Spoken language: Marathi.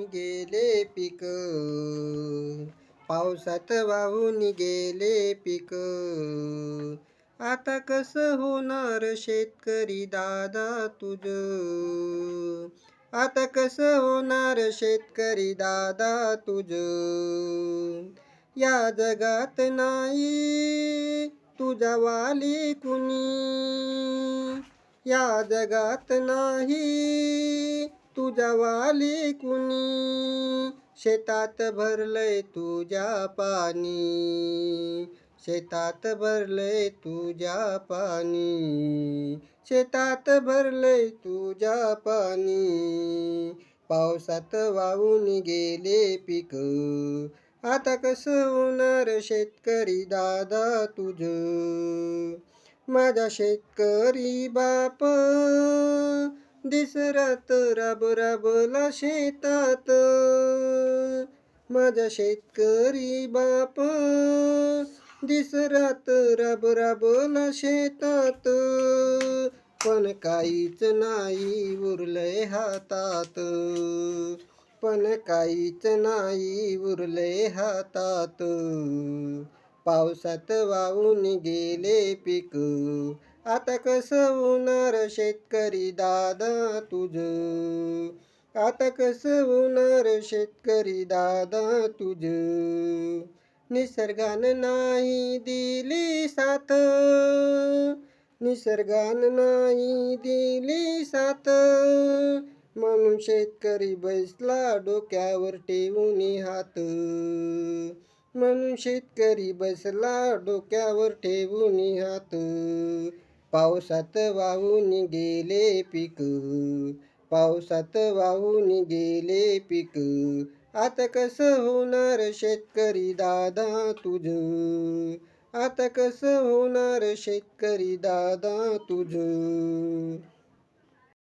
गेले पीक, पावसात वाहून गेले पीक. आता कसं होणार शेतकरी दादा तुझं? आता कसं होणार शेतकरी दादा तुझं? या जगात नाही तुझा वाली कुणी, या जगात नाही तुझा वाली कुणी. शेतात भरलंय तुझ्या पाणी, शेतात भरलंय तुझ्या पाणी, शेतात भरलंय तुझ्या पाणी. पावसात वाहून गेले पीक, आता कसं होणार शेतकरी दादा तुझं? माझा शेतकरी बाप दिसरात राब राबला शेतात, माझा शेतकरी बाप दिसरात राब राबला शेतात. पण काहीच नाही उरलंय हातात, पण काहीच नाही उरलंय हातात. पावसात वाहून गेले पीक, आता कसं होणार शेतकरी दादा तुझं? आता कसं होणार शेतकरी दादा तुझं? निसर्गानं नाही दिली साथ, निसर्गानं नाही दिली साथ. म्हणून शेतकरी बसला डोक्यावर ठेवून हात, म्हणून शेतकरी बसला डोक्यावर ठेवून हात. पावसात वाहून गेले पीक, पावसात वाहून गेले पीक. आता कसं होणार शेतकरी दादा तुझं? आता कसं होणार शेतकरी दादा तुझं?